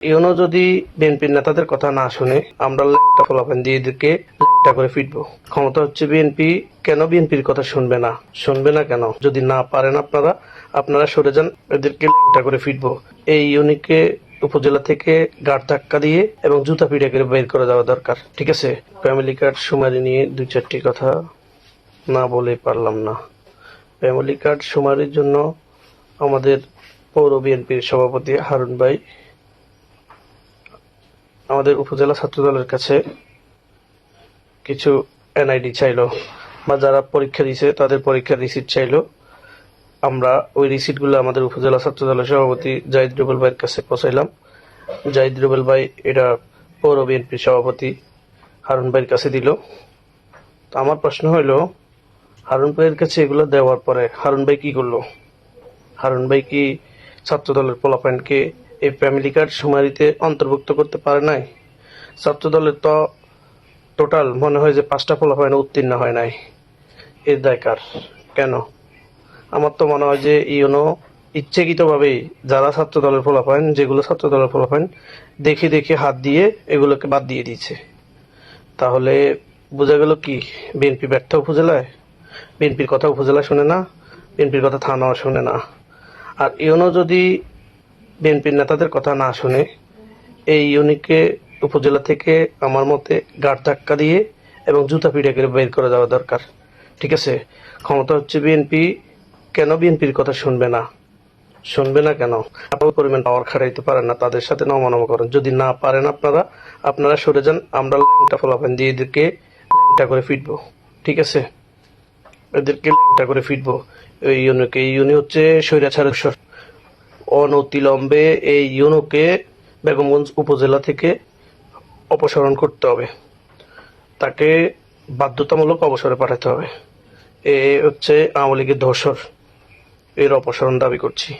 YONO যদি বিএনপির নেতাদের কথা না শুনে আমরা ল্যাংটা ফলাফল দিয়ে এদেরকে ল্যাংটা করে ফিরবো। ক্ষমতা হচ্ছে বিএনপি, কেন বিএনপির কথা শুনবে না? শুনবে না কেন? যদি না পারেন আপনারা সরে যান, এদেরকে ল্যাংটা করে ফিরবো। এই ইউনিটকে উপজেলা থেকে গাড় ধাক্কা দিয়ে এবং জুতা পিটা করে বের করে দেওয়া দরকার। ঠিক আছে, ফ্যামিলি কার্ড সুমারি নিয়ে দুই চারটি কথা না বলে পারলাম না। ফ্যামিলি কার্ড সুমারির জন্য আমাদের পৌর বিএনপির সভাপতি হারুন ভাই আমাদের উপজেলা ছাত্রদলের কাছে কিছু এনআইডি চাইলো, বা যারা পরীক্ষা দিয়েছে তাদের পরীক্ষার রিসিট চাইলো। আমরা ওই রিসিটগুলো আমাদের উপজেলা ছাত্রদলের সভাপতি জাহিদ রুবেল ভাইয়ের কাছে পৌঁছাইলাম। জাহিদ রুবেল ভাই এটা পৌর বিএনপির সভাপতি হারুন ভাইয়ের কাছে দিল। তো আমার প্রশ্ন হইল, হারুন ভাইয়ের কাছে এগুলো দেওয়ার পরে হারুন ভাই কি করলো? হারুন ভাই কি ছাত্রদলের পোলাপাইনকে এই ফ্যামিলি কার্ড সুমারিতে অন্তর্ভুক্ত করতে পারে নাই? ছাত্রদলের তো টোটাল মনে হয় যে 5টা পোলাপাইন উত্তীর্ণ হয় নাই। এর দায় কার? কেন? আমার তো মনে হয় যে ইউনো ইচ্ছাকৃতভাবেই যারা ছাত্রদলের পোলাপাইন, যেগুলো ছাত্রদলের পোলাপাইন দেখে দেখে হাত দিয়ে এগুলোকে বাদ দিয়ে দিয়েছে। তাহলে বোঝা গেল কি, বিএনপি ব্যর্থ উপজেলায়? বিএনপির কথা উপজেলা শুনে না, বিএনপির কথা থানাও শুনে না। আর ইউনো যদি বিএনপির নেতাদের কথা না শুনে এই ইউনিটকে উপজেলা থেকে আমার মতে গাড় ধাক্কা দিয়ে এবং জুতা পিটা করে বের করে দেওয়া দরকার। ঠিক আছে, ক্ষমতা হচ্ছে বিএনপি, কেন বিএনপির কথা শুনবে না? শুনবে না কেন? আপনার পরিমাণ পাওয়ার খাটাইতে পারেন না, তাদের সাথে নমনম করেন। যদি না পারেন আপনারা সরে যান, আমরা ল্যাংটা ফলাফেন দিয়ে এদেরকে ল্যাংটা করে ফিরবো। ঠিক আছে, এদেরকে ল্যাংটা করে ফিরবো। এই ইউনি হচ্ছে স্বৈরাচারের অনতিলম্বে এই ইউনোকে বেগমগঞ্জ উপজেলা থেকে অপসারণ করতে হবে, তাকে বাধ্যতামূলক অবসরে পাঠাতে হবে। এ হচ্ছে আওয়ামী লীগের ধূসর, এর অপসারণ দাবি করছি।